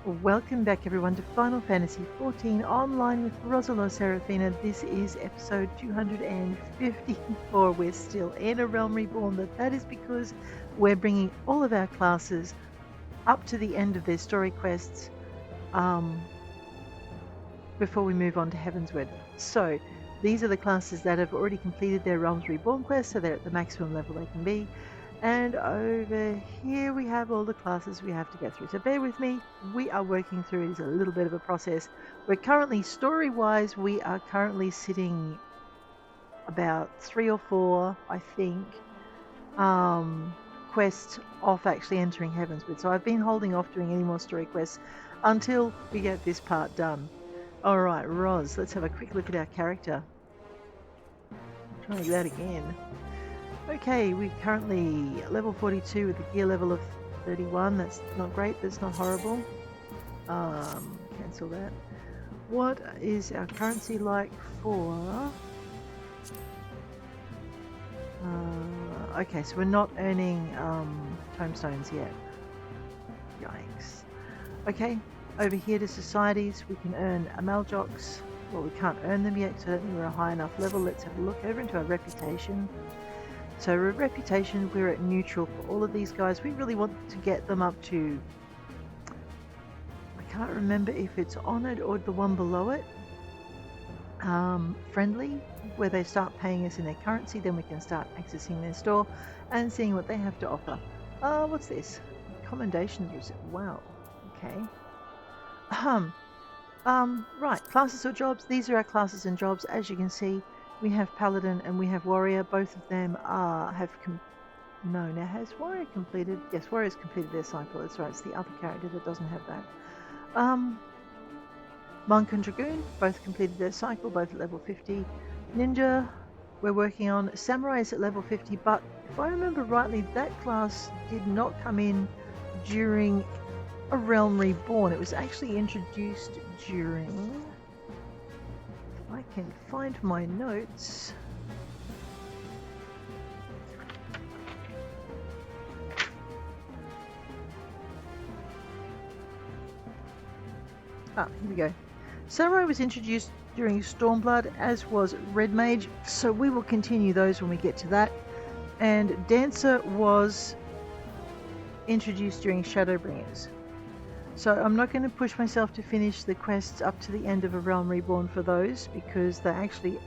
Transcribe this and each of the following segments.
Welcome back everyone to Final Fantasy XIV Online with Roselore. This is episode 254. We're still in a Realm Reborn, but that is because we're bringing all of our classes up to the end of their story quests before we move on to Heavensward. So these are the classes that have already completed their Realms Reborn quest, so they're at the maximum level they can be. And over here we have all the classes we have to get through. So bear with me, we are working through it. It's a little bit of a process. We're currently, story-wise, we are currently sitting about 3 or 4, I think, quests off actually entering Heavensward. So I've been holding off doing any more story quests until we get this part done. Alright, Roz, let's have a quick look at our character. Try that again. Okay, we're currently level 42 with a gear level of 31. That's not great, that's not horrible. Cancel that. What is our currency like for... okay, so we're not earning tomestones yet. Yikes. Okay, over here to societies, we can earn Amaljoks. Well, we can't earn them yet, so I don't think we're a high enough level. Let's have a look over into our reputation. So reputation, we're at neutral for all of these guys. We really want to get them up to, I can't remember if it's honoured or the one below it, friendly, where they start paying us in their currency. Then we can start accessing their store and seeing what they have to offer. What's this? Commendations receipt. Wow. Okay. Right, classes or jobs. These are our classes and jobs. As you can see, we have Paladin and we have Warrior. Both of them now has Warrior completed? Yes, Warrior's completed their cycle. That's right, it's the other character that doesn't have that. Monk and Dragoon, both completed their cycle, both at level 50. Ninja, we're working on. Samurai is at level 50, but if I remember rightly, that class did not come in during a Realm Reborn. It was actually introduced during... I can find my notes. Here we go. Samurai was introduced during Stormblood, as was Red Mage, so we will continue those when we get to that. And Dancer was introduced during Shadowbringers. So I'm not going to push myself to finish the quests up to the end of A Realm Reborn for those, because they actually,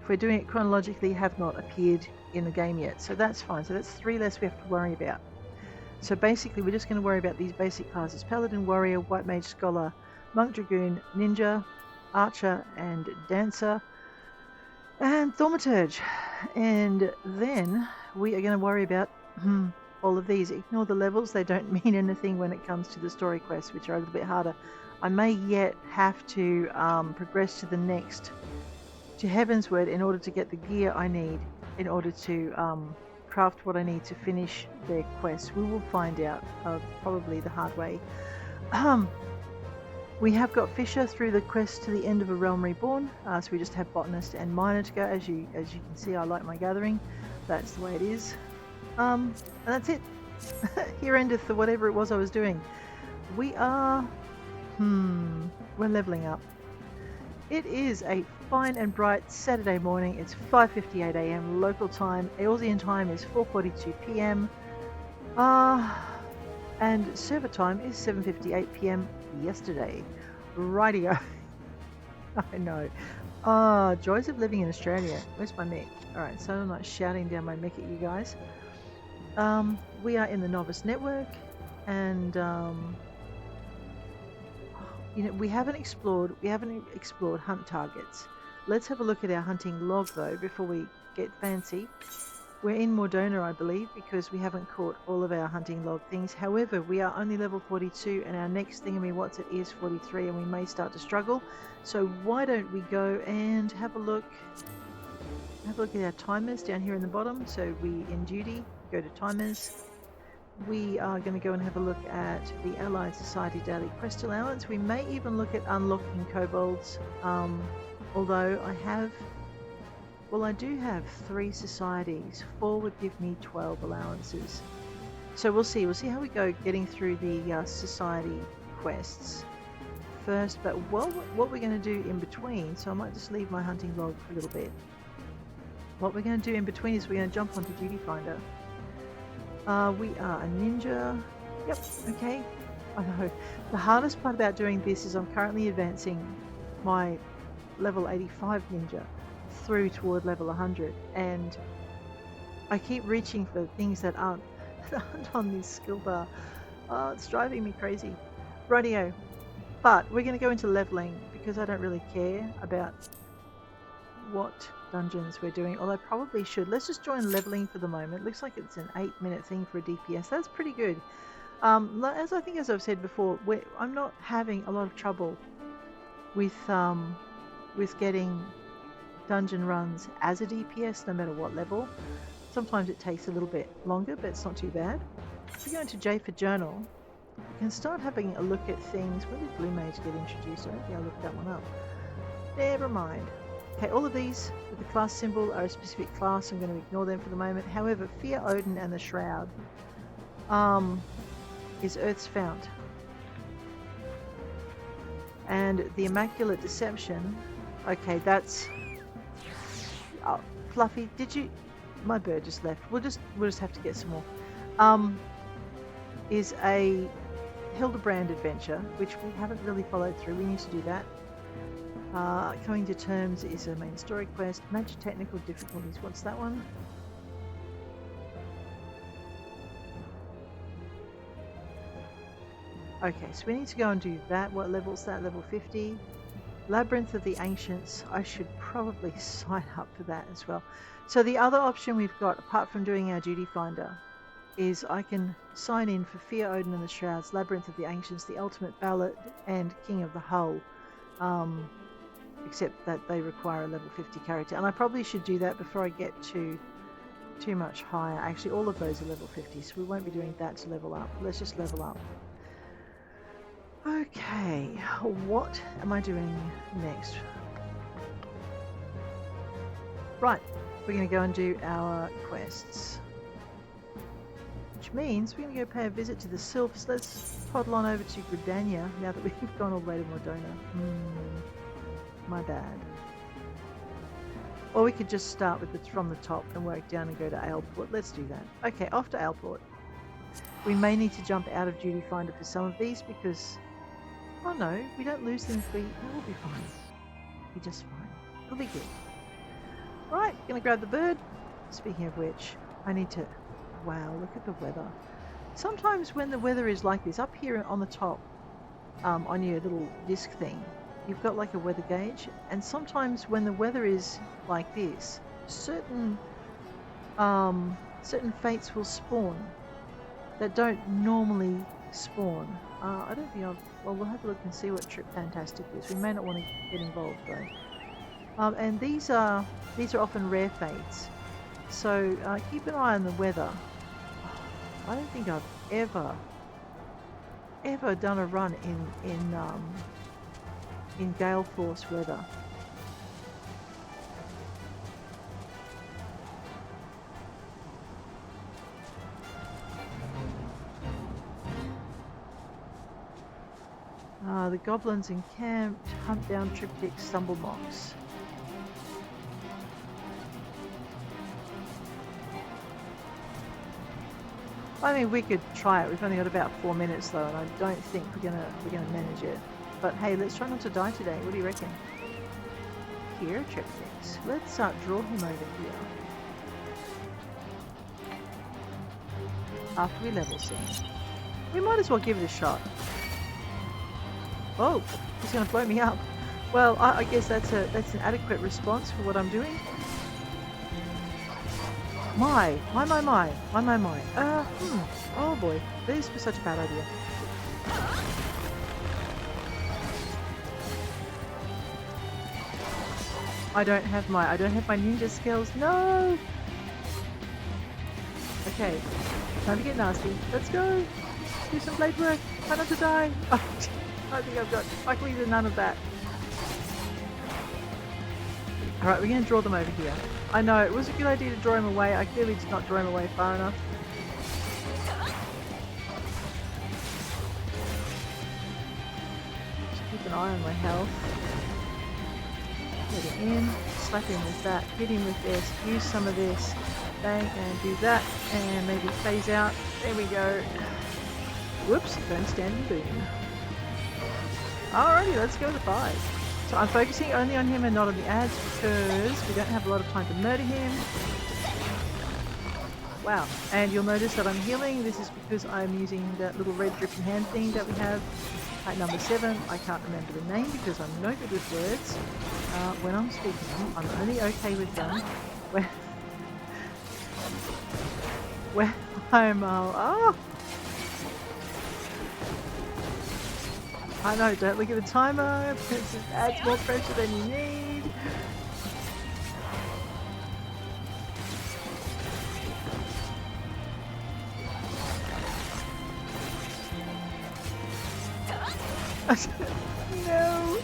if we're doing it chronologically, have not appeared in the game yet. So that's fine. So that's 3 less we have to worry about. So basically we're just going to worry about these basic classes: Paladin, Warrior, White Mage, Scholar, Monk, Dragoon, Ninja, Archer, and Dancer, and Thaumaturge. And then we are going to worry about... all of these. Ignore the levels, they don't mean anything when it comes to the story quests, which are a little bit harder. I may yet have to progress to the next, to Heavensward, in order to get the gear I need, in order to craft what I need to finish their quests. We will find out, probably the hard way. We have got Fisher through the quest to the end of A Realm Reborn, so we just have Botanist and Miner to go. As you can see, I like my gathering. That's the way it is. And that's it. Here endeth the whatever it was I was doing. We are... we're leveling up. It is a fine and bright Saturday morning. It's 5:58 AM local time. Eorzean time is 4:42 PM. And server time is 7:58 PM yesterday. Rightio. I know. Joys of living in Australia. Where's my mic? Alright, so I'm not shouting down my mic at you guys. We are in the Novice Network, and we haven't explored hunt targets. Let's have a look at our hunting log though before we get fancy. We're in Mor Dhona, I believe, because we haven't caught all of our hunting log things. However, we are only level 42, and our next thingamywhat's is 43, and we may start to struggle. So why don't we go and have a look at our timers down here in the bottom. So we, in duty, go to timers. We are going to go and have a look at the Allied Society Daily Quest Allowance. We may even look at unlocking kobolds, although I do have 3 societies. 4 would give me 12 allowances. So we'll see how we go getting through the society quests first, but what we're going to do in between, so I might just leave my hunting log for a little bit. What we're going to do in between is we're going to jump onto Duty Finder. We are a ninja. Yep, okay. I know. The hardest part about doing this is I'm currently advancing my level 85 ninja through toward level 100, and I keep reaching for things that aren't on this skill bar. Oh, it's driving me crazy. Rightio. But we're going to go into leveling because I don't really care about what dungeons we're doing, although I probably should. Let's just join leveling for the moment. Looks like it's an 8-minute thing for a DPS. That's pretty good. As I've said before, I'm not having a lot of trouble with getting dungeon runs as a DPS, no matter what level. Sometimes it takes a little bit longer, but it's not too bad. If we go into J for Journal, we can start having a look at things. When did Blue Mage get introduced? I don't think I looked that one up. Never mind. Okay, all of these with the class symbol are a specific class. I'm going to ignore them for the moment. However, Fear Odin and the Shroud is Earth's Fount. And the Immaculate Deception, okay, that's... Oh, Fluffy, did you... My bird just left. We'll just have to get some more. Is a Hildebrand adventure, which we haven't really followed through. We need to do that. Coming to Terms is a main story quest. Major technical difficulties. What's that one? Okay, so we need to go and do that. What level's that? Level 50. Labyrinth of the Ancients. I should probably sign up for that as well. So the other option we've got, apart from doing our Duty Finder, is I can sign in for Fear Odin and the Shrouds, Labyrinth of the Ancients, The Ultimate Ballad, and King of the Hull. Except that they require a level 50 character. And I probably should do that before I get too much higher. Actually, all of those are level 50, so we won't be doing that to level up. Let's just level up. Okay, what am I doing next? Right, we're going to go and do our quests. Which means we're going to go pay a visit to the Sylphs. Let's toddle on over to Gridania now that we've gone all the way to Mor Dhona. My bad. Or we could just start with it from the top and work down and go to Aleport. Let's do that. Okay, off to Aleport. We may need to jump out of Duty Finder for some of these because... Oh no, we don't lose them if we... We'll be fine. We'll be just fine. It'll be good. Right, gonna grab the bird. Speaking of which, I need to... Wow, look at the weather. Sometimes when the weather is like this, up here on the top, on your little disc thing, you've got like a weather gauge, and sometimes when the weather is like this, certain fates will spawn that don't normally spawn. I don't think I've... Well, we'll have a look and see what Tryp Fantastic is. We may not want to get involved though. And these are often rare fates, so keep an eye on the weather. I don't think I've ever done a run in gale force weather. The goblins encamped, hunt down triptych stumble mocks. I mean, we could try it. We've only got about 4 minutes though, and I don't think we're gonna manage it. But hey, let's try not to die today. What do you reckon? Here, triptychs. Let's draw him over here. After we level him, we might as well give it a shot. Oh, he's going to blow me up. Well, I guess that's an adequate response for what I'm doing. My. Oh boy, this was such a bad idea. I don't have my ninja skills. No. Okay, time to get nasty. Let's go. Do some blade work. Try not to die. I think I've got luckily none of that. Alright, we're going to draw them over here. I know, it was a good idea to draw him away. I clearly did not draw him away far enough. eye on my health. Get it in, slap him with that, hit him with this, use some of this, bang, and do that, and maybe phase out. There we go. Whoops, don't stand in boom. Alrighty, let's go to 5. So I'm focusing only on him and not on the ads because we don't have a lot of time to murder him. Wow, and you'll notice that I'm healing. This is because I'm using that little red dripping hand thing that we have at number 7. I can't remember the name because I'm no good with words. When I'm speaking them, I'm only okay with them when I'm, I know, don't look at the timer because it adds more pressure than you need. No.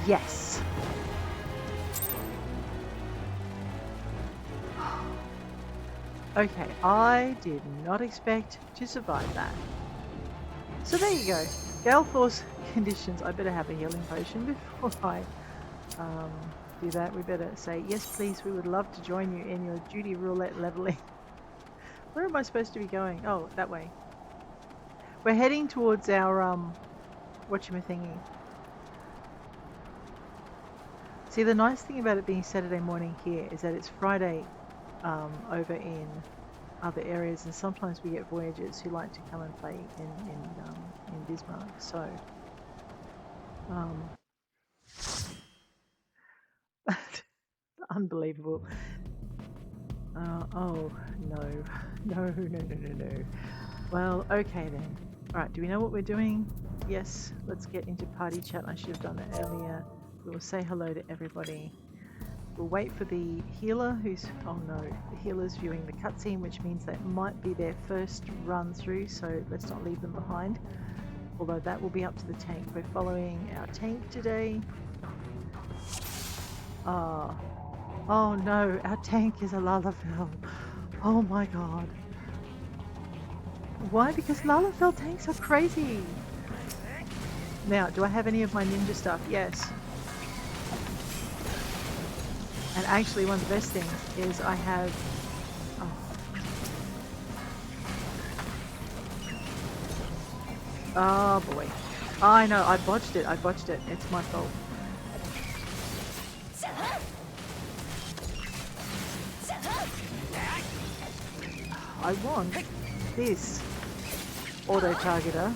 Yes. Okay, I did not expect to survive that. So there you go. Gale Force conditions. I better have a healing potion before I do that. We better say, yes please, we would love to join you in your duty roulette leveling. Where am I supposed to be going? Oh, that way. We're heading towards our, whatchamachingy. See, the nice thing about it being Saturday morning here is that it's Friday over in other areas, and sometimes we get voyagers who like to come and play in Bismarck. So, unbelievable. Oh no. Well, okay then. Alright, do we know what we're doing? Yes, let's get into party chat. I should have done that earlier. We will say hello to everybody. We'll wait for the healer who's... oh no, the healer's viewing the cutscene, which means that might be their first run through, so let's not leave them behind. Although that will be up to the tank. We're following our tank today. Oh no, our tank is a Lalafell. Oh my god. Why? Because Lalafell tanks are crazy. Now, do I have any of my ninja stuff? Yes. And actually, one of the best things is I have... oh boy. Oh, I know, I botched it. It's my fault. I want this auto-targeter.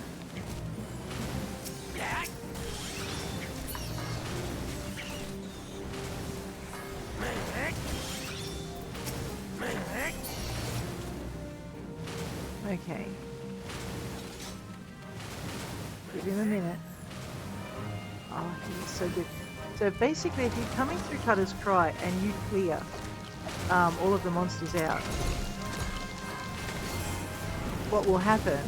Okay. Give him a minute. Oh, he's so good. So basically, if you're coming through Cutter's Cry and you clear all of the monsters out, what will happen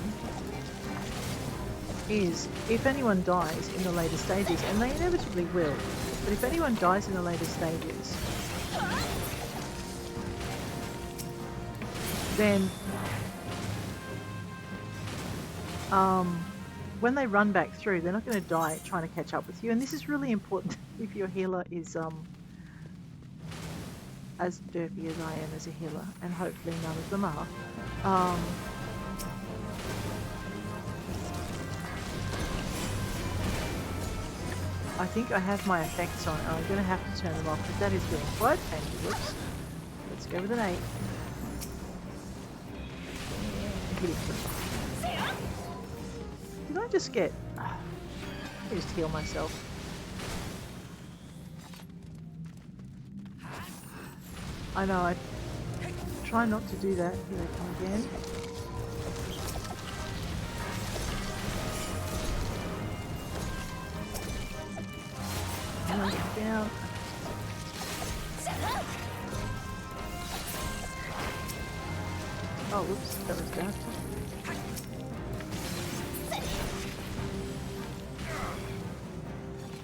is if anyone dies in the later stages, and they inevitably will, but if anyone dies in the later stages, then when they run back through, they're not going to die trying to catch up with you. And this is really important if your healer is as derpy as I am as a healer, and hopefully none of them are. I think I have my effects on. I'm going to have to turn them off because that is getting quite painful. Whoops. Let's go with an 8. Did I just get... let me just heal myself. I know, I try not to do that. Here they come again. Down. Oh, whoops, that was bad.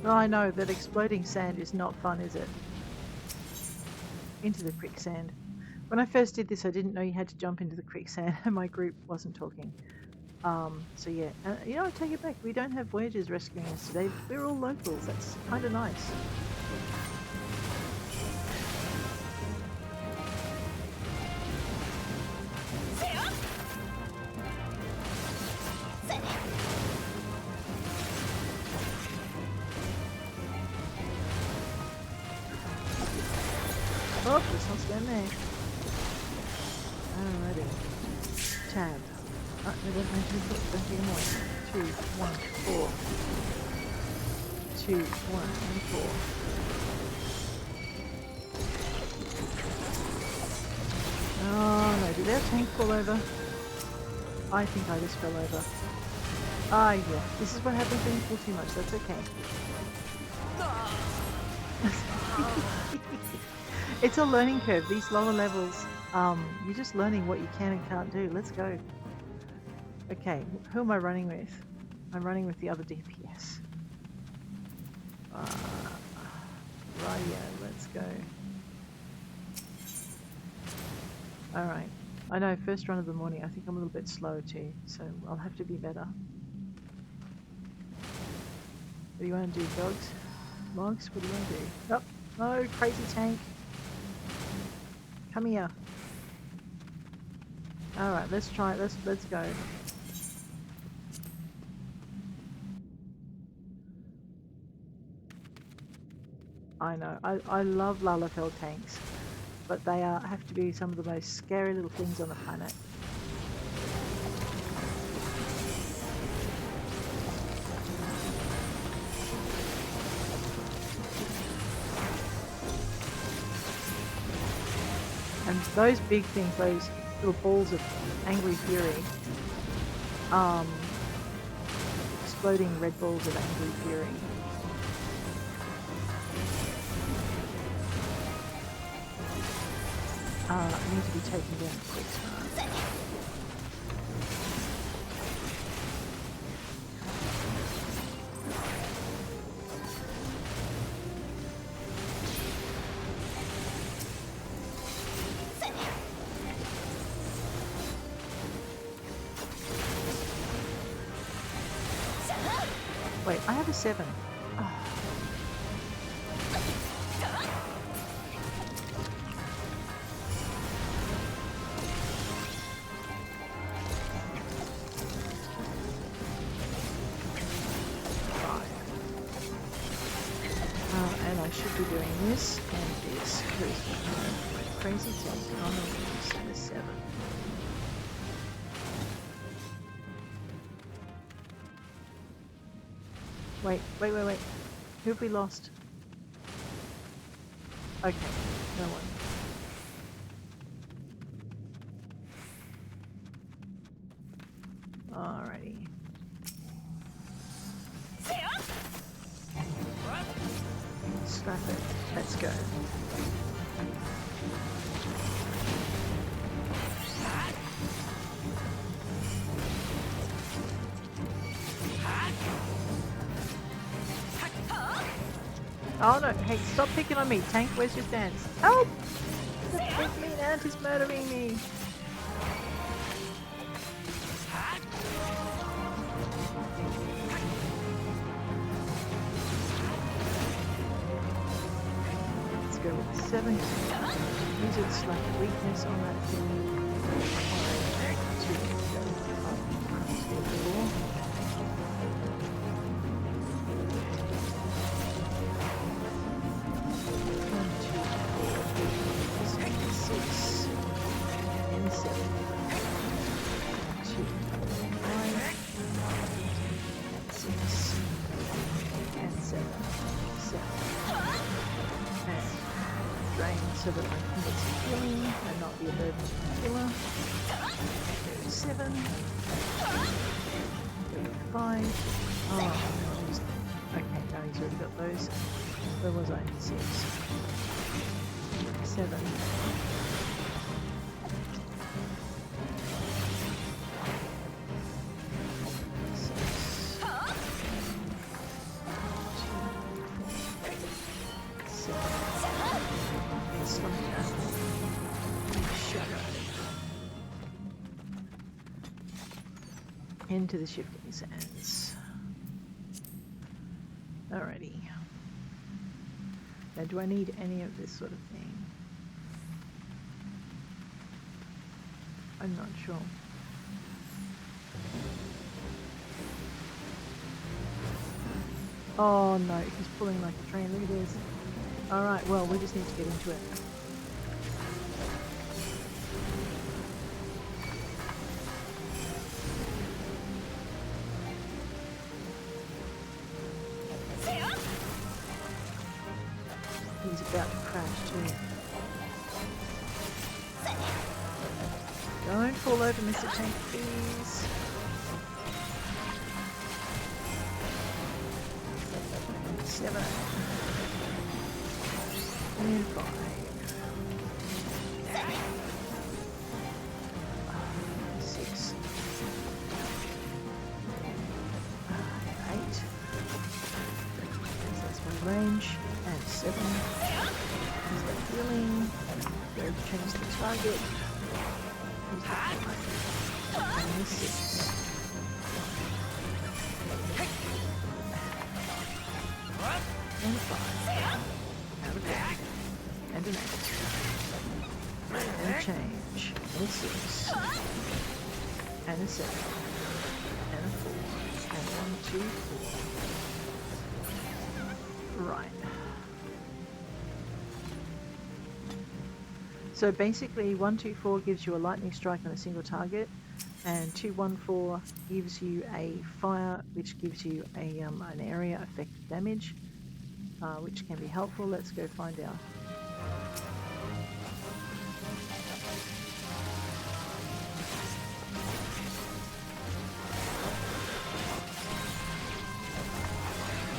Oh, I know that exploding sand is not fun, is it? Into the quicksand. When I first did this, I didn't know you had to jump into the quicksand, and my group wasn't talking. So yeah, you know, I take it back. We don't have Voyagers rescuing us today. We're all locals. That's kind of nice. Oh, let's not stand there. Alrighty. Tab. Oh, no, don't take them away. 2, 1, 4. 2, 1, and 4. Oh no, did our tank fall over? I think I just fell over. Ah, yeah. This is what happens when you pull too much. That's okay. It's a learning curve. These lower levels, you're just learning what you can and can't do. Let's go. Okay, who am I running with? I'm running with the other DPS. Right, yeah, let's go. Alright. I know, first run of the morning, I think I'm a little bit slow too, so I'll have to be better. What do you want to do, dogs? Logs? What do you want to do? Oh, no, crazy tank. Come here. Alright, let's try it. Let's go. I know. I love Lalafell tanks, but they have to be some of the most scary little things on the planet. And those big things, those little balls of angry fury, exploding red balls of angry fury. Need to be taken down quick. Wait, I have a 7. Oh. And I should be doing this and this because my crazy tank on the 7. Wait. Who have we lost? Okay, no one. Alrighty. Slap it. Let's go. Oh no, hey, stop picking on me. Tank, where's your stance? Help! The big mean ant is murdering me. Let's go with the 7. Use it slash weakness on that thing. 2, go up, 4. So that I can get some healing and not be a burden to the killer. 7. 5. Oh, okay, now he's already got those. Where was I? 6. 7. 6. into the shifting sands. Alrighty. Now, do I need any of this sort of thing? I'm not sure. Oh no, he's pulling like a train. Look at this. Alright, well, we just need to get into it. He's about to crash too. Don't fall over, Mr. Tank, please. Seven. And 5. 6. 8. That's my range. And 7. He's got healing. Go change the target. He's got 5. And 6. And 5. Out of there. And an 8. And a change. And a 6. And a 7. And a 4. And 1, 2, 4. Right. So basically 1, 2, 4 gives you a lightning strike on a single target, and 2, 1, 4 gives you a fire, which gives you a an area effect damage, which can be helpful. Let's go find out.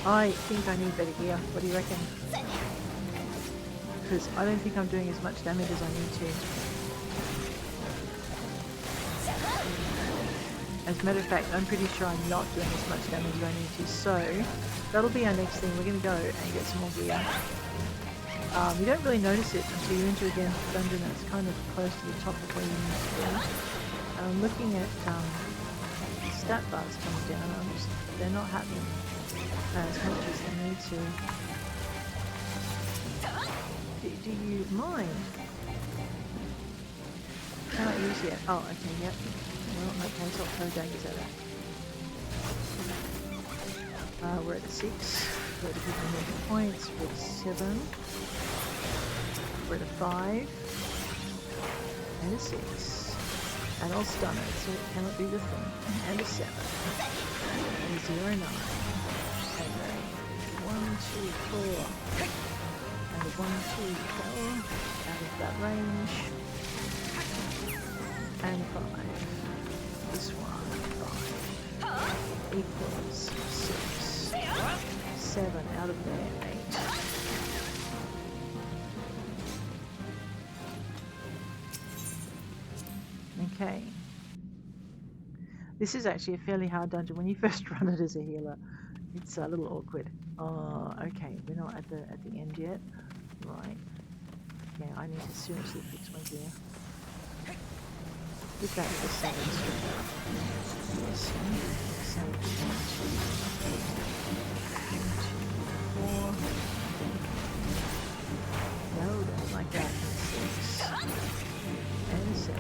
I think I need better gear. What do you reckon? Because I don't think I'm doing as much damage as I need to. As a matter of fact, I'm pretty sure I'm not doing as much damage as I need to. So that'll be our next thing. We're going to go and get some more gear. You don't really notice it until you enter again the dungeon. It's kind of close to the top of where you need to be. I'm looking at the stat bars coming down. They're not happening as much as they need to. Do you mind? Can't use yet. Oh, okay, yep. Well, in that case, I'll throw daggers at it. We're at a 6. We're at a good number of points. We're at a 7. We're at a 5. And a 6. And I'll stun it, so it cannot do the thing. And a 7. And a 0, 9. And a 1, 2, 4. And a 1, 2, 4 out of that range, and 5. This one, 5 equals 6. 7 out of there, 8. Okay. This is actually a fairly hard dungeon. When you first run it as a healer, it's a little awkward. Oh, okay, we're not at the end yet. Right. Yeah, I need to seriously fix my gear. Get that with the 7 straight up. Yes. 7, 2, 4. No, don't like that. 6. And 7.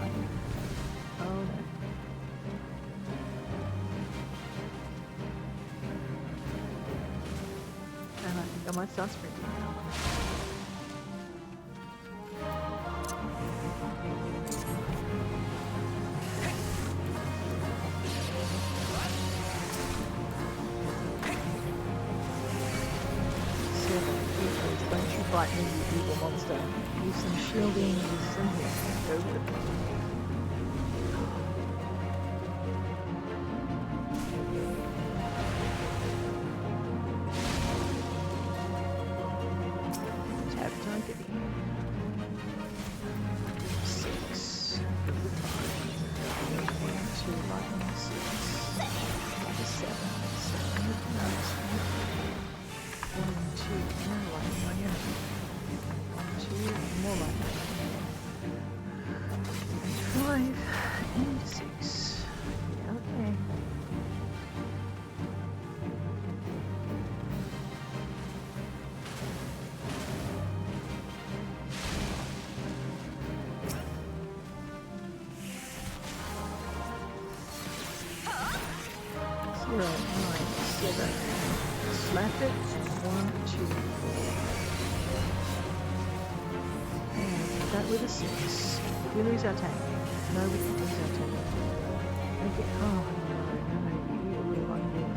Oh no. And I think I might start sprinting now. Fight me, you evil monster. Use some shielding, use some healing. Go with it. Tap target. 6. 2 lightning 6. 7. 7 with nuts. 1, 2, more lightning again. 1, 2, more lightning. 5 and 6. Yeah, okay. 7. Slap it. 1, 2, 4. And hit that with a 6. Did we lose our tank? No, we didn't lose our tank. Okay. Oh no, you will run there.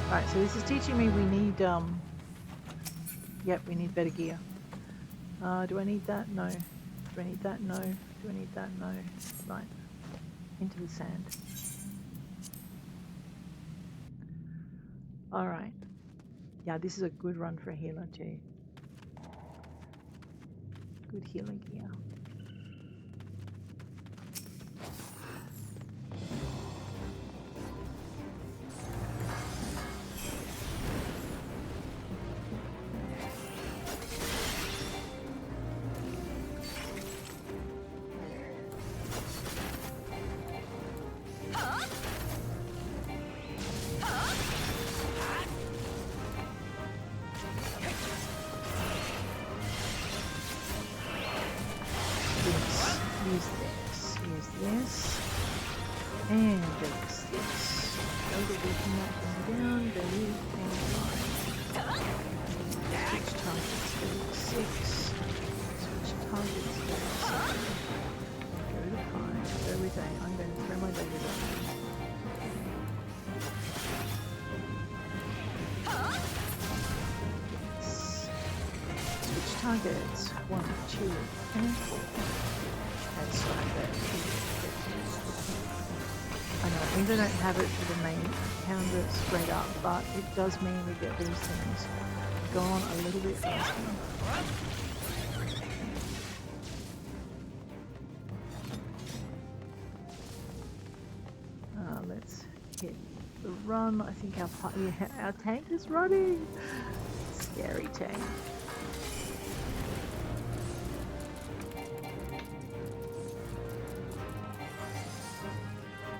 Alright, so this is teaching me we need, yep, we need better gear. Do I need that? No. Do I need that? No. Do I need that? No. Right. Into the sand. Alright. Yeah, this is a good run for a healer too. Good healer gear. Use this, and this. Go to working that thing down, go and 5. Switch targets, go to 6. Switch targets, go to 7. Go to 5. Go with 8. I'm going to throw my daggers up. Switch targets, 1, 2, and 4. And slap that. I know, it means I don't have it for the main pounder straight up, but it does mean we get these things gone a little bit faster. Let's hit the run. I think our tank is running. Scary tank.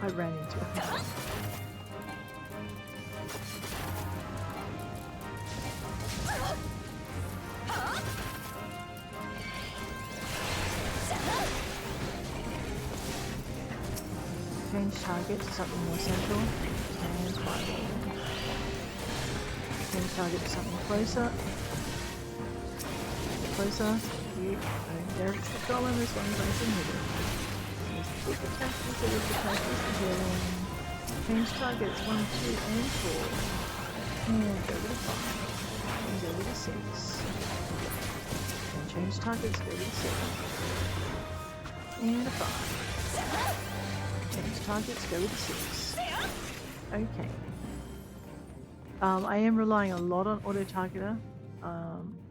I ran into it. Change target to something more central and fireball. Change target to something closer. Closer. You. There it's the golem as long as I can hit it. Quick attack is healing. Change targets 1, 2, and 4. And go to 5. And go to 6. And change targets, go to 7. And a 5. Change targets, go to 6. Okay. I am relying a lot on auto-targeter.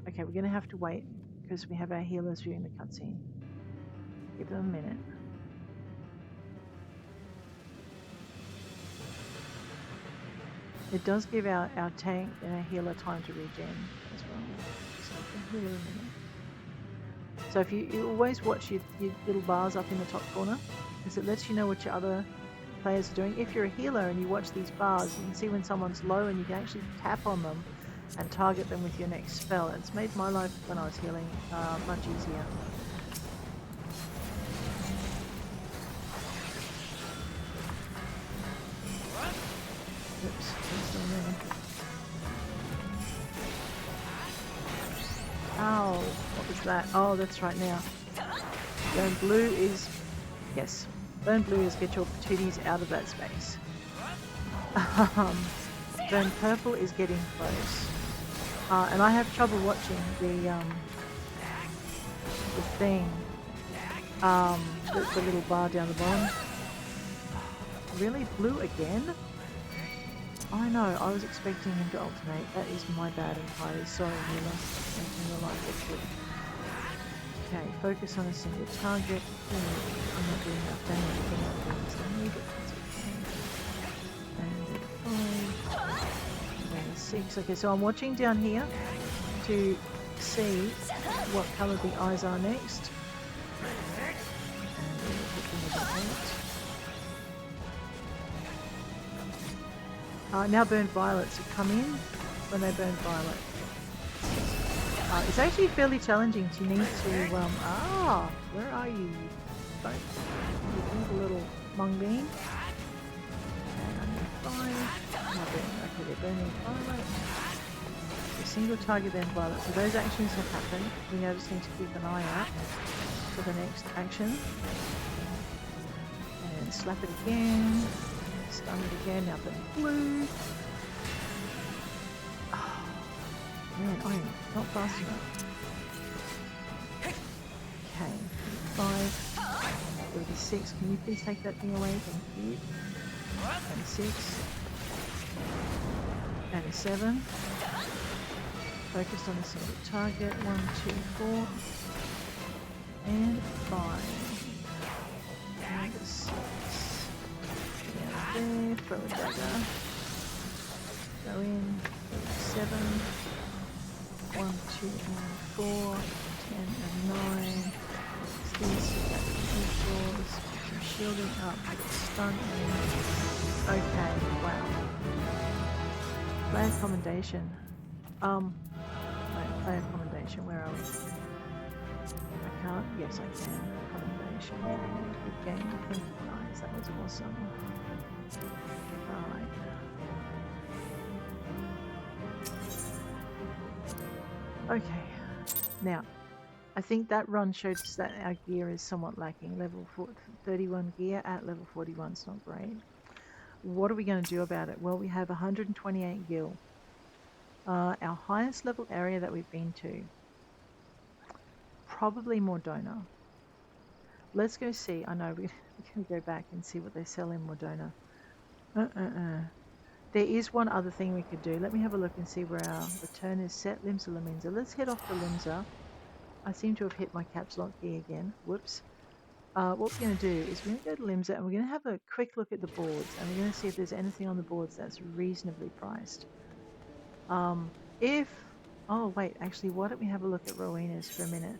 Okay, we're going to have to wait because we have our healers viewing the cutscene. Give them a minute. It does give our tank and our healer time to regen as well. So we can heal in a minute. So if you always watch your little bars up in the top corner, because it lets you know what your other players are doing. If you're a healer and you watch these bars, you can see when someone's low and you can actually tap on them and target them with your next spell. It's made my life when I was healing much easier. Oops, it's on there. Ow, what was that? Oh, that's right now. Burn blue is... Yes. Burn blue is get your patooties out of that space. Burn purple is getting close. And I have trouble watching the thing. The little bar down the bottom. Really? Blue again? I know, I was expecting him to alternate. That is my bad entirely. Sorry, Mila. Making your life difficult. Okay, focus on a single target. I'm not doing enough damage. I'm not doing this damage. That's okay. And 5. And 6. Okay, so I'm watching down here to see what colour the eyes are next. And Now burn violets have come in when they burn violet. It's actually fairly challenging. You need to, where are you? You need a little mung bean. And I need 5. Now okay, they're burning violet. A single target then violet. So those actions have happened. We now just need to keep an eye out for the next action. And slap it again. Stun it again. Now burn blue. Man, I am not fast enough. Okay, 5, 36. Can you please take that thing away? Thank you. And a 6. And a 7. Focused on a single target. 1, 2, 4. And 5. And a 6. Down there. Throw a dagger. Go in. 7. 1, 2, and 4, 10 and 9. These equals some shielding up, stun in. Okay, wow. Player commendation. Player commendation, where are we? I can't? Yes, I can. Commendation. Good game. Thank you guys. That was awesome. Alright. Okay, now I think that run showed us that our gear is somewhat lacking. Level 31 gear at level 41 is not great. What are we going to do about it? Well, we have 128 gil. Our highest level area that we've been to, probably Mor Dhona. Let's go see. I know we're going to go back and see what they sell in Mor Dhona. There is one other thing we could do. Let me have a look and see where our return is set. Limsa Lominsa. Let's head off to Limsa. I seem to have hit my caps lock key again. Whoops. What we're going to do is we're going to go to Limsa and we're going to have a quick look at the boards. And we're going to see if there's anything on the boards that's reasonably priced. Oh, wait. Actually, why don't we have a look at Rowena's for a minute?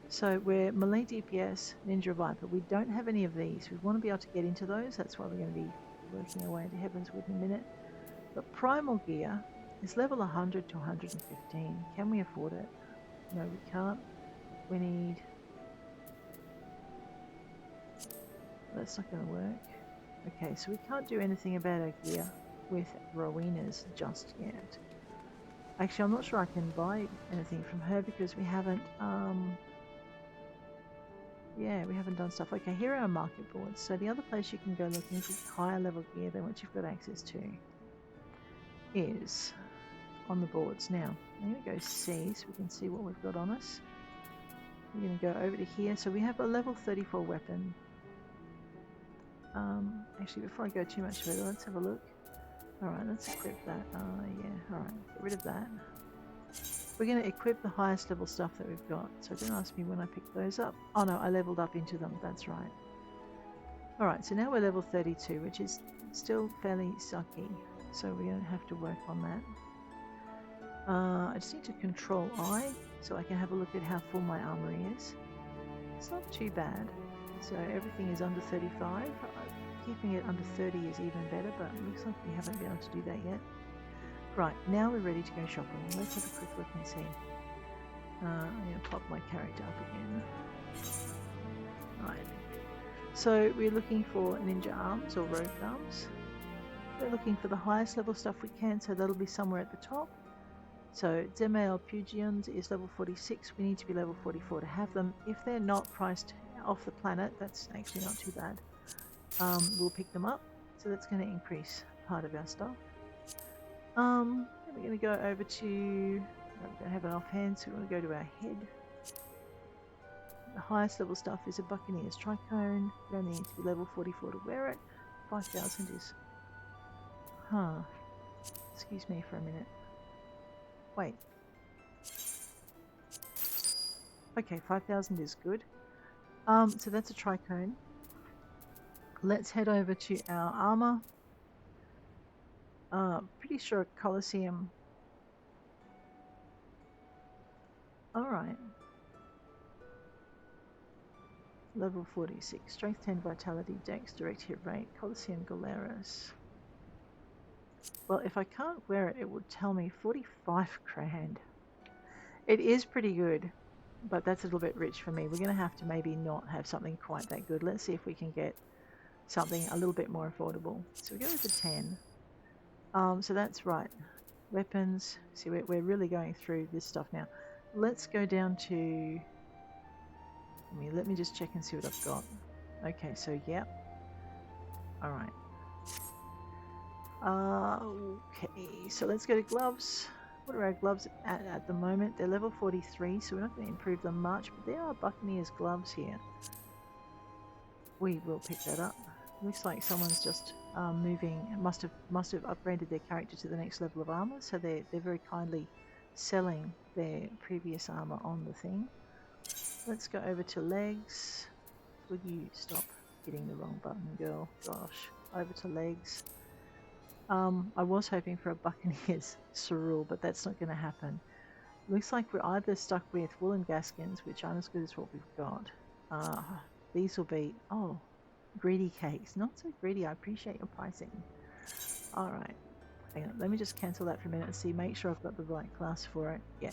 So we're melee DPS, Ninja Viper. We don't have any of these. We want to be able to get into those. That's why we're going to be working our way to Heavenswood in a minute. But primal gear is level 100 to 115. Can we afford it? No, we can't. We need... That's not going to work. Okay, so we can't do anything about our gear with Rowena's just yet. Actually, I'm not sure I can buy anything from her because we haven't... Yeah, we haven't done stuff. Okay, here are our market boards. So the other place you can go looking for higher level gear than what you've got access to is on the boards. Now, I'm going to go see so we can see what we've got on us. We're going to go over to here. So we have a level 34 weapon. Actually, before I go too much further, let's have a look. Alright, let's equip that. Yeah, alright, get rid of that. We're going to equip the highest level stuff that we've got. So don't ask me when I picked those up. Oh no, I leveled up into them. That's right. Alright, so now we're level 32, which is still fairly sucky. So we're going to have to work on that. I just need to control I so I can have a look at how full my armory is. It's not too bad. So everything is under 35. Keeping it under 30 is even better, but it looks like we haven't been able to do that yet. Right, now we're ready to go shopping. Let's have a quick look and see. I'm going to pop my character up again. Right. So we're looking for ninja arms or rogue arms. We're looking for the highest level stuff we can, so that'll be somewhere at the top. So Zemail Pugions is level 46. We need to be level 44 to have them. If they're not priced off the planet, that's actually not too bad. We'll pick them up. So that's going to increase part of our stuff. Then we're going to go over to... we don't have an offhand, so we're going to go to our head. The highest level stuff is a Buccaneer's Tricone. We only need to be level 44 to wear it. 5,000 is... Excuse me for a minute. Wait. Okay, 5,000 is good. So that's a Tricone. Let's head over to our armor. Pretty sure Colosseum. Alright. Level 46. Strength 10, Vitality, Dex, Direct Hit Rate, Coliseum Galeras. Well, if I can't wear it, it would tell me 45 grand. It is pretty good, but that's a little bit rich for me. We're going to have to maybe not have something quite that good. Let's see if we can get something a little bit more affordable. So we go with the 10. So that's right. Weapons. See, we're really going through this stuff now. Let's go down to... Let me just check and see what I've got. Okay, so yeah. Alright. Okay, so let's go to gloves. What are our gloves at the moment? They're level 43, so we're not going to improve them much, but there are Buccaneers gloves here. We will pick that up. Looks like someone's just moving, must have upgraded their character to the next level of armor, so they're very kindly selling their previous armor on the thing. Let's go over to legs. Would you stop hitting the wrong button, girl? Gosh, over to legs. I was hoping for a Buccaneers Cerule, but that's not going to happen. Looks like we're either stuck with woolen gaskins, which aren't as good as what we've got. These will be, oh, greedy cakes. Not so greedy, I appreciate your pricing. Alright, hang on, let me just cancel that for a minute and see, make sure I've got the right class for it. Yeah.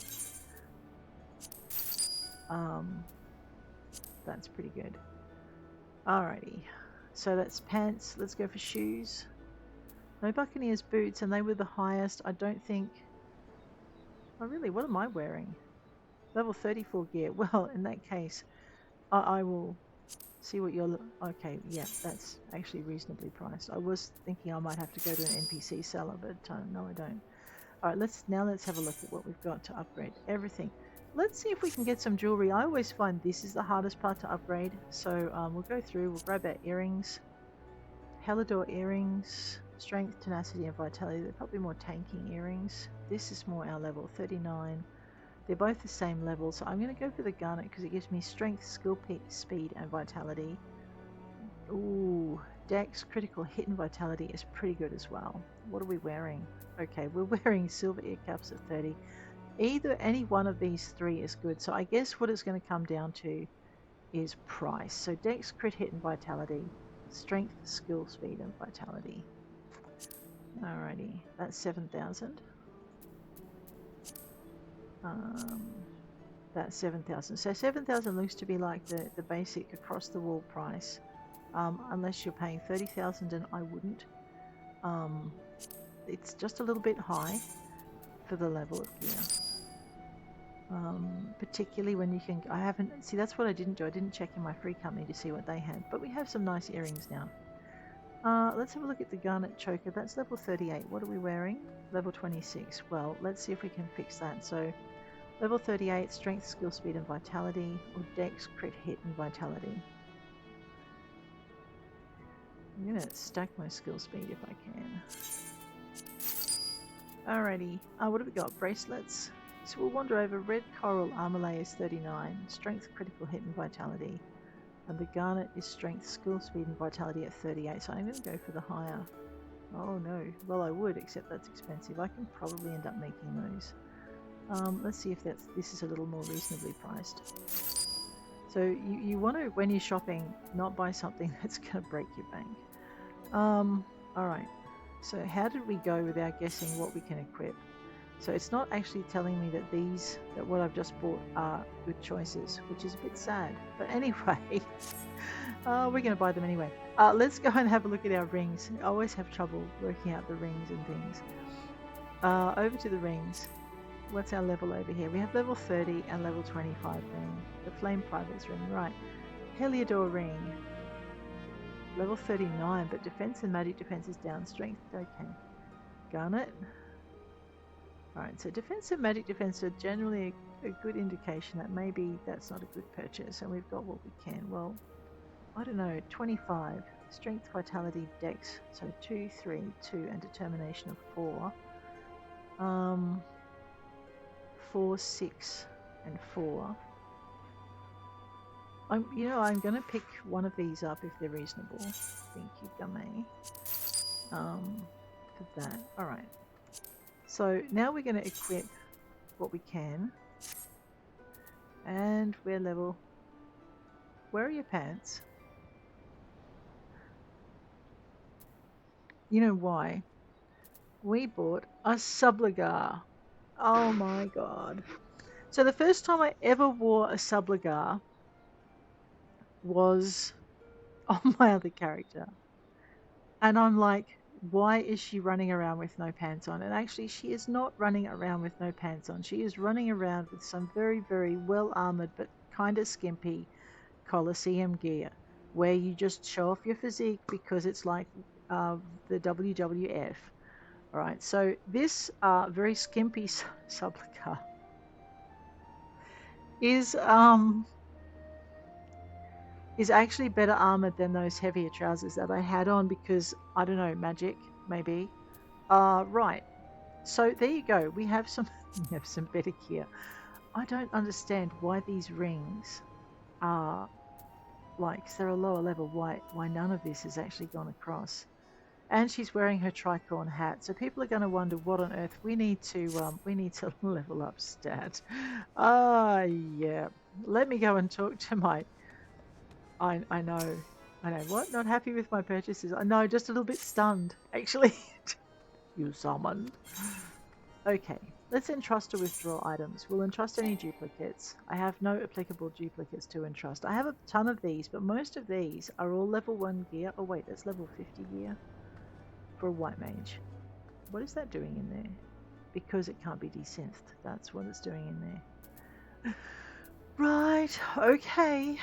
That's pretty good. Alrighty, so that's pants. Let's go for shoes. No Buccaneers boots, and they were the highest. I don't think... Oh really, what am I wearing? Level 34 gear. Well, in that case, I will see what you're... Okay, yeah, that's actually reasonably priced. I was thinking I might have to go to an NPC seller, but no, I don't. Alright, let's have a look at what we've got to upgrade everything. Let's see if we can get some jewelry. I always find this is the hardest part to upgrade. So we'll go through, we'll grab our earrings. Helidor earrings, strength, tenacity, and vitality. They're probably more tanking earrings. This is more our level 39. They're both the same level, so I'm going to go for the garnet because it gives me strength, skill, speed, and vitality. Ooh, dex, critical hit, and vitality is pretty good as well. What are we wearing? Okay, we're wearing silver ear caps at 30. Any one of these three is good, so I guess what it's going to come down to is price. So dex, crit, hit, and vitality. Strength, skill, speed, and vitality. Alrighty, that's 7,000. That's 7,000. So 7,000 looks to be like the basic across the wall price, unless you're paying 30,000, and I wouldn't. It's just a little bit high for the level of gear. Particularly when you can... See, that's what I didn't do. I didn't check in my free company to see what they had, but we have some nice earrings now. Let's have a look at the garnet choker. That's level 38. What are we wearing? Level 26. Well, let's see if we can fix that. So, level 38, strength, skill, speed, and vitality, or dex, crit, hit, and vitality. I'm going to stack my skill speed if I can. Alrighty, what have we got? Bracelets. So we'll wander over. Red coral armor layer is 39, strength, critical hit, and vitality. And the garnet is strength, skill, speed, and vitality at 38, so I'm going to go for the higher. Oh no, well I would, except that's expensive. I can probably end up making those. Let's see if this is a little more reasonably priced. So you want to, when you're shopping, not buy something that's going to break your bank. Alright, so how did we go with our guessing what we can equip? So it's not actually telling me that what I've just bought are good choices, which is a bit sad. But anyway, we're going to buy them anyway. Let's go and have a look at our rings. I always have trouble working out the rings and things. Over to the rings. What's our level over here? We have level 30 and level 25 ring. The Flame Private's ring, right. Heliodor ring. Level 39, but defense and magic defense is down. Strength, okay. Garnet. Alright, so defense and magic defense are generally a good indication that maybe that's not a good purchase, and we've got what we can. Well, I don't know, 25. Strength, vitality, dex, so 2, 3, 2, and determination of 4. 4, 6, and 4. I'm going to pick one of these up if they're reasonable. Thank you, Game. For that. Alright. So now we're going to equip what we can. And we're level Where are your pants? You know why? We bought a subligar. Oh my god. So the first time I ever wore a subligar was on my other character. And I'm like, why is she running around with no pants on? And actually, she is not running around with no pants on. She is running around with some very, very well armored but kind of skimpy Coliseum gear where you just show off your physique because it's like the WWF. All right, so this very skimpy sublicar is um is actually better armored than those heavier trousers that I had on because I don't know, magic maybe. Right. So there you go. We have some we have some better gear. I don't understand why these rings are like they're a lower level. Why none of this has actually gone across? And she's wearing her tricorn hat. So people are going to wonder what on earth we need to level up stat. Yeah. Let me go and talk to my. I know. I know. What? Not happy with my purchases? I know. Just a little bit stunned, actually. You summoned. Okay. Let's entrust or withdraw items. We'll entrust any duplicates. I have no applicable duplicates to entrust. I have a ton of these, but most of these are all level 1 gear. Oh wait, that's level 50 gear for a white mage. What is that doing in there? Because it can't be desynthed. That's what it's doing in there. Right, okay.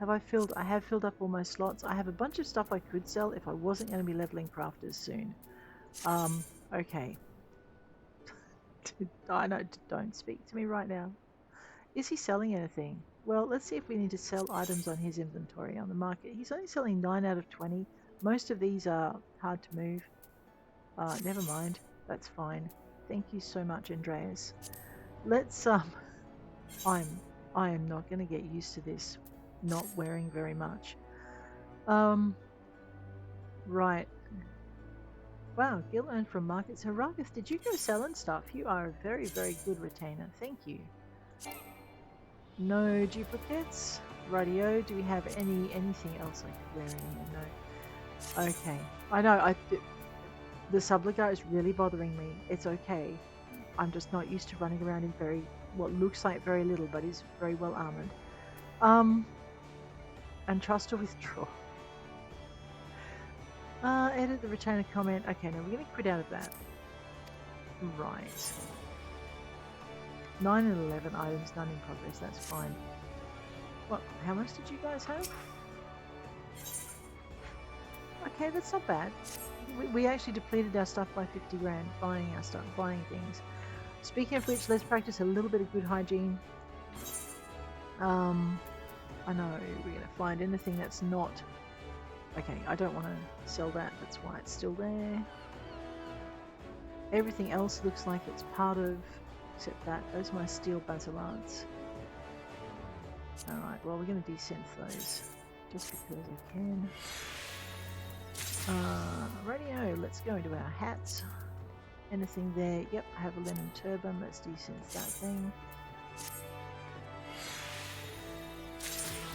I have filled up all my slots. I have a bunch of stuff I could sell if I wasn't going to be leveling crafters soon. Okay. I know, don't speak to me right now. Is he selling anything? Well, let's see if we need to sell items on his inventory on the market. He's only selling 9 out of 20. Most of these are hard to move. Never mind. That's fine. Thank you so much, Andreas. Let's I am not going to get used to this not wearing very much. Right. Wow, gil earned from markets. Haragas, did you go selling stuff? You are a very, very good retainer. Thank you. No duplicates. Radio. Do we have anything else I could wear in here? No. Okay. I know. The subligar is really bothering me. It's okay. I'm just not used to running around in what looks like very little, but is very well armored. And trust or withdraw. Edit the retainer comment. Okay, now we're going to quit out of that. Right. 9 and 11 items, none in progress. That's fine. What? How much did you guys have? Okay, that's not bad. We actually depleted our stuff by 50 grand buying our stuff, buying things. Speaking of which, let's practice a little bit of good hygiene. I know we're going to find anything that's not. Okay, I don't want to sell that. That's why it's still there. Everything else looks like it's part of, except that. Those are my steel basillards. Alright, well, we're going to desynth those just because I can. Radio, let's go into our hats. Anything there? Yep, I have a linen turban. Let's desynth that thing.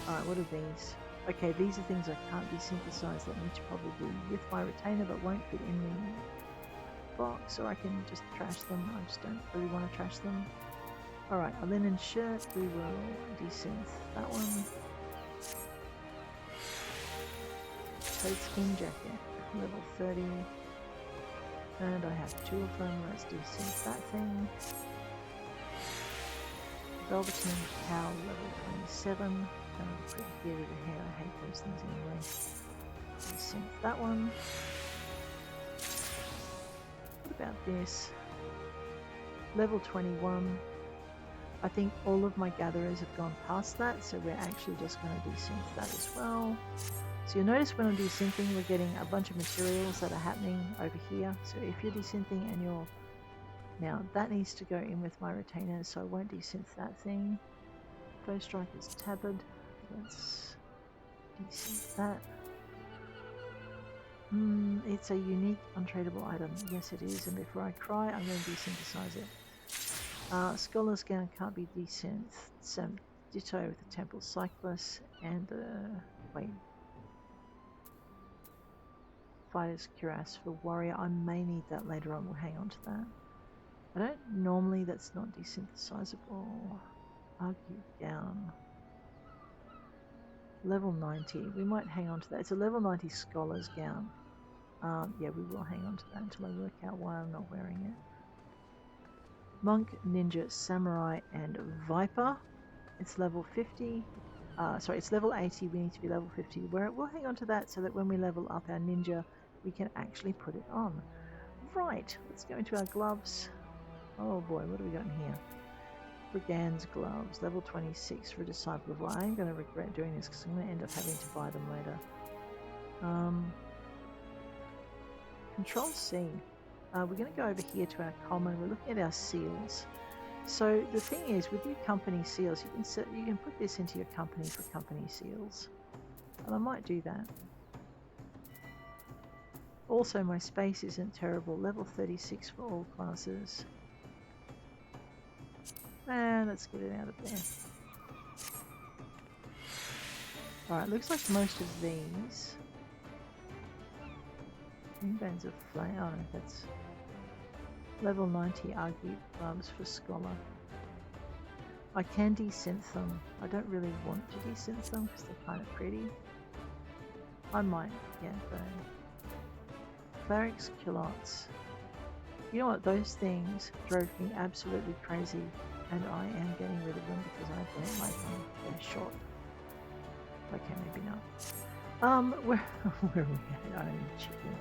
Alright, what are these? Okay, these are things I can't desynthesize that need to probably be with my retainer but won't fit in the box, or I can just trash them. I just don't really want to trash them. Alright, a linen shirt, we will desynth that one. Coat skin jacket, level 30. And I have 2 of them. Let's desynth that thing. Velveteen cowl, level 27. Get rid of the hair, I hate those things anyway. Desynth that one. What about this? Level 21. I think all of my gatherers have gone past that, so we're actually just going to desynth that as well. So you'll notice when I'm desynthing, we're getting a bunch of materials that are happening over here. So if you're desynthing and you're... Now, that needs to go in with my retainers, so I won't desynth that thing. Bow strike is tabard. Let's desynth that. It's a unique, untradeable item. Yes, it is. And before I cry, I'm going to desynthesize it. Scholar's gown can't be desynth. Ditto with the Temple Cyclist and the Fighter's Cuirass for Warrior. I may need that later on. We'll hang on to that. I don't normally, that's not desynthesizable. Argue down. Level 90. We might hang on to that. It's a level 90 Scholar's Gown. Yeah, we will hang on to that until I work out why I'm not wearing it. Monk, Ninja, Samurai, and Viper. It's level 50. Sorry, it's level 80. We need to be level 50 to wear it. We'll hang on to that so that when we level up our Ninja, we can actually put it on. Right, let's go into our gloves. Oh boy, what do we got in here? Brigand's gloves, level 26 for a Disciple of Light. I'm going to regret doing this because I'm going to end up having to buy them later. Control C. We're going to go over here to our common. We're looking at our seals. So the thing is, with your company seals, you can put this into your company for company seals, and I might do that. Also, my space isn't terrible. Level 36 for all classes. And let's get it out of there. Alright, looks like most of these. Green bands of flame. Oh no, that's level 90 Argy gloves for Scholar. I can desynth them. I don't really want to desynth them because they're kind of pretty. I might, yeah, though. Cleric's culottes. You know what? Those things drove me absolutely crazy, and I am getting rid of them because I don't like them. They're short. Okay, maybe not. Where are we at? I need chicken.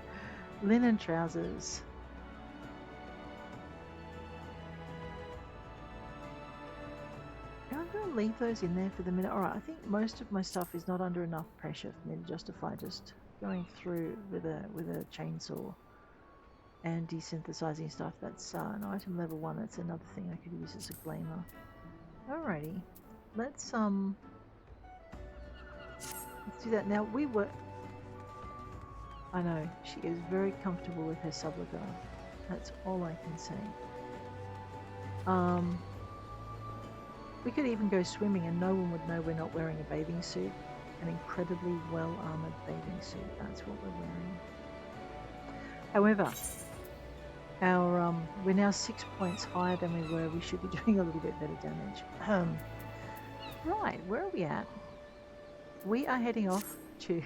Linen trousers. I'm going to leave those in there for the minute. Alright, I think most of my stuff is not under enough pressure for me to justify just going through with a chainsaw and desynthesizing stuff. That's an item level 1. That's another thing I could use as a glamour. Alrighty, let's do that. Now I know, she is very comfortable with her subligar. That's all I can say. We could even go swimming and no one would know we're not wearing a bathing suit. An incredibly well-armoured bathing suit. That's what we're wearing. However, we're now 6 points higher than we were. We should be doing a little bit better damage. Right, where are we at? We are heading off to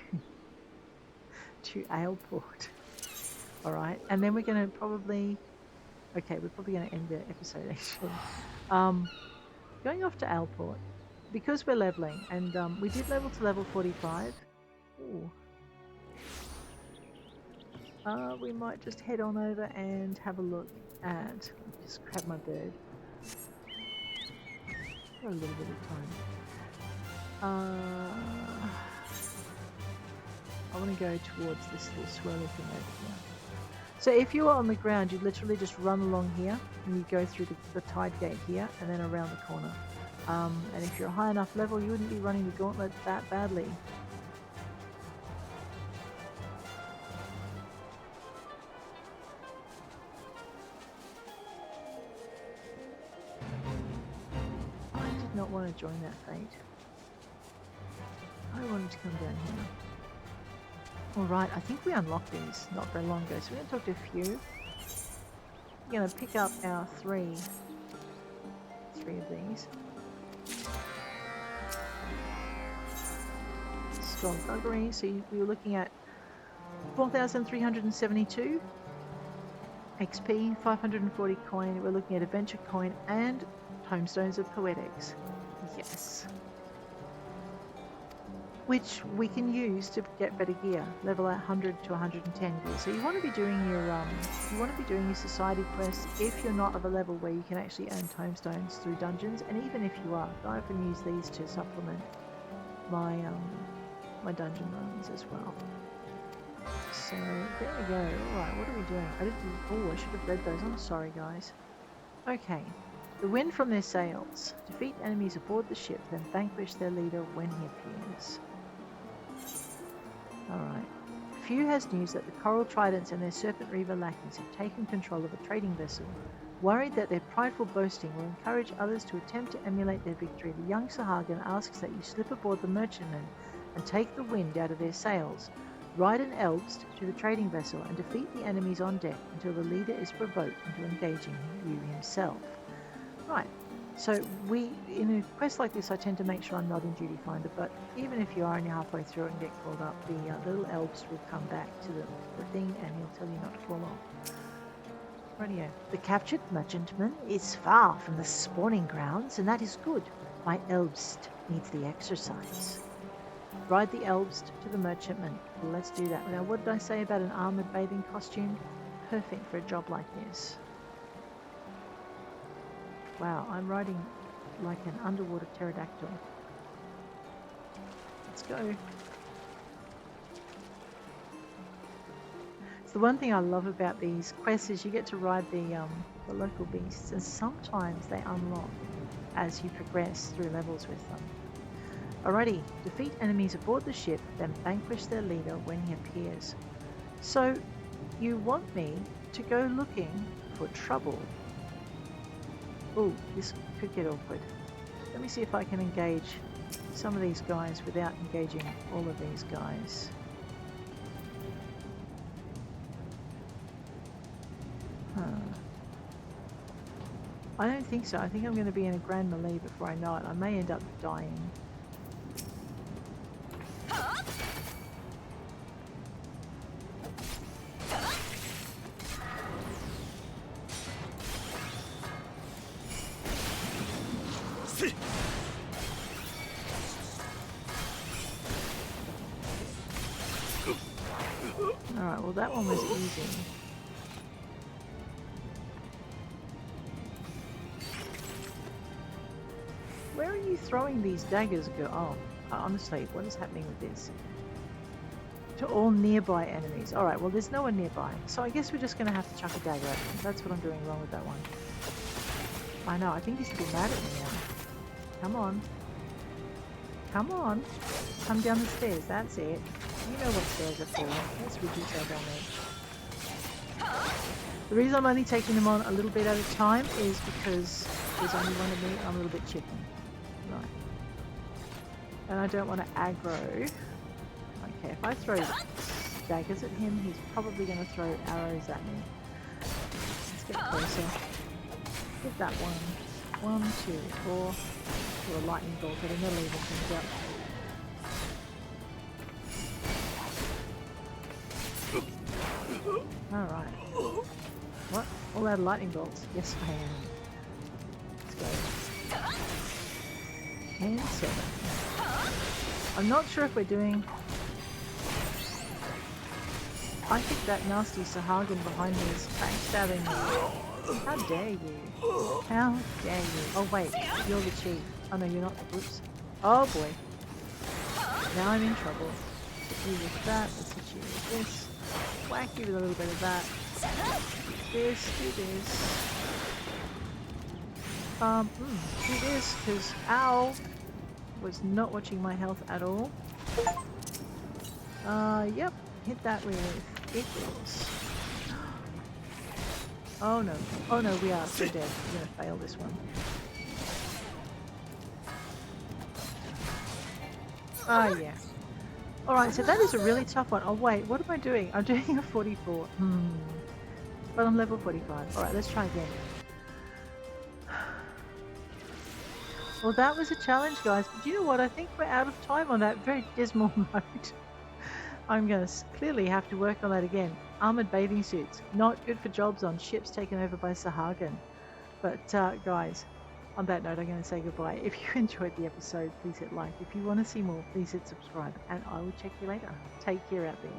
Aleport. Alright, and then we're going to probably... Okay, we're probably going to end the episode actually. Going off to Aleport, because we're leveling, and we did level to level 45. Ooh. We might just head on over and have a look at... Just grab my bird. For a little bit of time. I want to go towards this little swirly thing over here. So if you were on the ground, you'd literally just run along here, and you go through the tide gate here, and then around the corner. And if you're a high enough level, you wouldn't be running the gauntlet that badly. I did not want to join that fate. I wanted to come down here. Alright, I think we unlocked these not very long ago, so we're going to talk to a few. We're going to pick up our three of these. Skullduggery, so we were looking at 4,372 XP, 540 coin, we're looking at Adventure coin and Tomestones of Poetics. Yes. Which we can use to get better gear, level 100 to 110 gear. So you want to be doing your society quests if you're not of a level where you can actually earn tomestones through dungeons, and even if you are, I often use these to supplement my my dungeon runs as well. So there we go. Alright, what are we doing? I should have read those. I'm sorry guys. Okay. The wind from their sails. Defeat enemies aboard the ship, then vanquish their leader when he appears. Alright. Few has news that the Coral Tridents and their Serpent Reaver lackeys have taken control of a trading vessel Worried that their prideful boasting will encourage others to attempt to emulate their victory, the young Sahagin asks that you slip aboard the merchantman and take the wind out of their sails. Ride an Elbst to the trading vessel and defeat the enemies on deck until the leader is provoked into engaging you himself. Right, so in a quest like this, I tend to make sure I'm not in duty finder, but even if you are and you're halfway through it and get called up, the little Elbst will come back to the thing and he'll tell you not to fall off. Radio. The captured merchantman is far from the spawning grounds, and that is good. My Elbst needs the exercise. Ride the Elbst to the merchantman. Well, let's do that. Now, what did I say about an armoured bathing costume? Perfect for a job like this. Wow, I'm riding like an underwater pterodactyl. Let's go. The one thing I love about these quests is you get to ride the local beasts, and sometimes they unlock as you progress through levels with them. Alrighty, defeat enemies aboard the ship, then vanquish their leader when he appears. So, you want me to go looking for trouble. Oh, this could get awkward. Let me see if I can engage some of these guys without engaging all of these guys. I don't think so. I think I'm going to be in a grand melee before I know it. I may end up dying. Alright, well that one was easy. Where are you throwing these daggers? Oh, honestly, what is happening with this? To all nearby enemies. Alright, well there's no one nearby. So I guess we're just going to have to chuck a dagger at them. That's what I'm doing wrong with that one. I know, I think he's still mad at me now. Come on. Come on. Come down the stairs, that's it. You know what stairs are for. Let's reduce our damage. The reason I'm only taking them on a little bit at a time is because there's only one of me. I'm a little bit chicken. Right. And I don't want to aggro. Okay, if I throw daggers at him, he's probably going to throw arrows at me. Let's get closer. Hit that one. 1, 2, 4. Do a lightning bolt at him. That'll even things up. Alright. What? All out of lightning bolts? Yes, I am. Let's go. And 7. I'm not sure if we're doing... I think that nasty Sahagin behind me is backstabbing me. How dare you? How dare you? Oh wait, you're the chief. Oh no, you're not. Whoops. Oh boy. Now I'm in trouble. Hit you with that. Let's hit you with this. Whack you with a little bit of that. Do this. Do this, because ow! Was not watching my health at all. Yep. Hit that with equals. Oh no. Oh no, we are so dead. We're gonna fail this one. Oh yeah. Alright, so that is a really tough one. Oh wait, what am I doing? I'm doing a 44. But I'm level 45. Alright, let's try again. Well, that was a challenge, guys. But you know what? I think we're out of time on that very dismal note. I'm going to clearly have to work on that again. Armoured bathing suits. Not good for jobs on ships taken over by Sahagin. But, guys, on that note, I'm going to say goodbye. If you enjoyed the episode, please hit like. If you want to see more, please hit subscribe. And I will check you later. Take care out there.